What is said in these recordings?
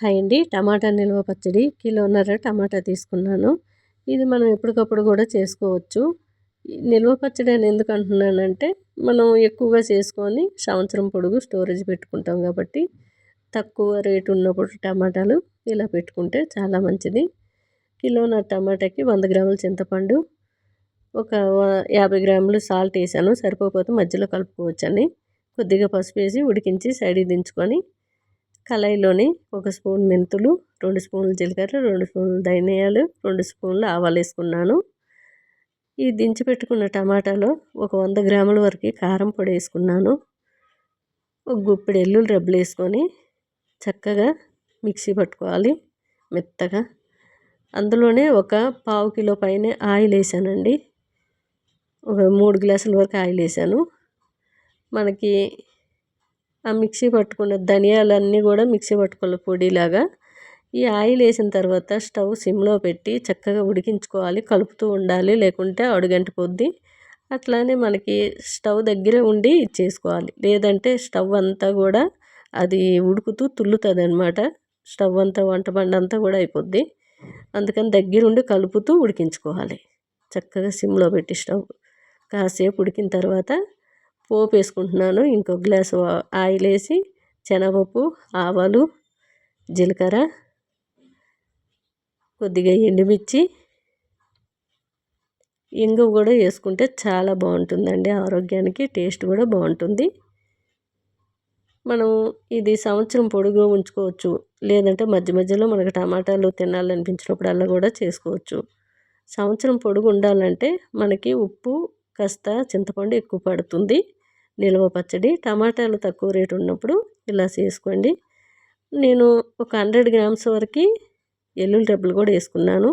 Hi అండి. టమాటా నిల్వ పచ్చడి కిలోన్నర టమాటా తీసుకున్నాను. ఇది మనం ఎప్పటికప్పుడు కూడా చేసుకోవచ్చు. నిల్వ పచ్చడి అని ఎందుకు అంటున్నానంటే మనం ఎక్కువగా చేసుకొని సంవత్సరం పొడుగు స్టోరేజ్ పెట్టుకుంటాం కాబట్టి తక్కువ రేటు ఉన్నప్పుడు టమాటాలు ఇలా పెట్టుకుంటే చాలా మంచిది. కిలోన్నర టమాటాకి 100 గ్రాముల చింతపండు, ఒక 50 గ్రాములు సాల్ట్ వేసాను. సరిపోతే మధ్యలో కలుపుకోవచ్చని. కొద్దిగా పసుపు వేసి ఉడికించి సైడ్కి దించుకొని కళాయిలోని 1 స్పూన్ మెంతులు, 2 స్పూన్లు జీలకర్ర, 2 స్పూన్లు ధనియాలు, 2 స్పూన్లు ఆవాలు వేసుకున్నాను. ఈ దించి పెట్టుకున్న టమాటాలో ఒక 100 గ్రాముల వరకు కారం పొడి వేసుకున్నాను. ఒక గుప్పెడు వెల్లుల్లి రెబ్బలు వేసుకొని చక్కగా మిక్సీ పట్టుకోవాలి మెత్తగా. అందులోనే ఒక పావు కిలో పైన ఆయిల్ వేసానండి. ఒక 3 గ్లాసుల వరకు ఆయిల్ వేసాను. మనకి ఆ మిక్సీ పట్టుకున్న ధనియాలన్నీ కూడా మిక్సీ పట్టుకోవాలి పొడిలాగా. ఈ ఆయిల్ వేసిన తర్వాత స్టవ్ సిమ్లో పెట్టి చక్కగా ఉడికించుకోవాలి. కలుపుతూ ఉండాలి, లేకుంటే అడుగంటిపోద్ది. అట్లానే మనకి స్టవ్ దగ్గరే ఉండి చేసుకోవాలి, లేదంటే స్టవ్ అంతా కూడా అది ఉడుకుతూ తుల్లుతుంది అనమాట. స్టవ్ అంతా వంట బండ అంతా కూడా అయిపోద్ది. అందుకని దగ్గరుండి కలుపుతూ ఉడికించుకోవాలి. చక్కగా సిమ్లో పెట్టి స్టవ్ కాసేపు ఉడికిన తర్వాత పోపు వేసుకుంటున్నాను. ఇంకో గ్లాసు ఆయిల్ వేసి శనగపప్పు, ఆవాలు, జీలకర్ర, కొద్దిగా ఎండుమిర్చి, ఇంగువ కూడా వేసుకుంటే చాలా బాగుంటుందండి. ఆరోగ్యానికి టేస్ట్ కూడా బాగుంటుంది. మనం ఇది సంవత్సరం పొడుగు ఉంచుకోవచ్చు, లేదంటే మధ్య మధ్యలో మనకు టమాటాలు తినాలనిపించినప్పుడల్లా కూడా చేసుకోవచ్చు. సంవత్సరం పొడుగు ఉండాలంటే మనకి ఉప్పు కాస్త చింతపండు ఎక్కువ పడుతుంది. నిల్వ పచ్చడి టమాటాలు తక్కువ రేటు ఉన్నప్పుడు ఇలా చేసుకోండి. నేను ఒక 100 గ్రామ్స్ వరకు వెల్లుల్లి రెబ్బలు కూడా వేసుకున్నాను.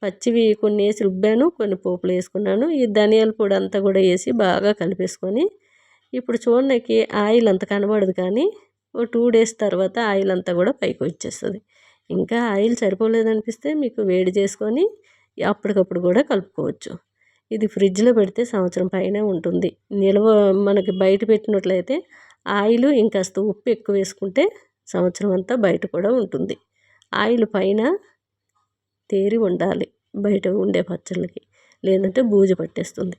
పచ్చివి కొన్ని వేసి రుబ్బాను, కొన్ని పోపులు వేసుకున్నాను. ఈ ధనియాల పొడి అంతా కూడా వేసి బాగా కలిపేసుకొని ఇప్పుడు చూడడానికి ఆయిల్ అంత కనబడదు, కానీ ఓ 2 డేస్ తర్వాత ఆయిల్ అంతా కూడా పైకి వచ్చేస్తుంది. ఇంకా ఆయిల్ సరిపోలేదనిపిస్తే మీకు వేడి చేసుకొని అప్పటికప్పుడు కూడా కలుపుకోవచ్చు. ఇది ఫ్రిడ్జ్లో పెడితే సంవత్సరం పైనే ఉంటుంది. నిల్వ మనకి బయట పెట్టినట్లయితే ఆయిల్ ఇంకాస్త ఉప్పు ఎక్కువ వేసుకుంటే సంవత్సరం అంతా బయట కూడా ఉంటుంది. ఆయిల్ పైన తేరి ఉండాలి బయట ఉండే పచ్చళ్ళకి, లేదంటే బూజు పట్టేస్తుంది.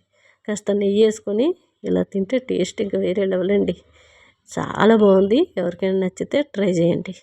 కాస్త నెయ్యి వేసుకొని ఇలా తింటే టేస్ట్ ఇంకా వేరే లెవెల్ అండి. చాలా బాగుంది. ఎవరికైనా నచ్చితే ట్రై చేయండి.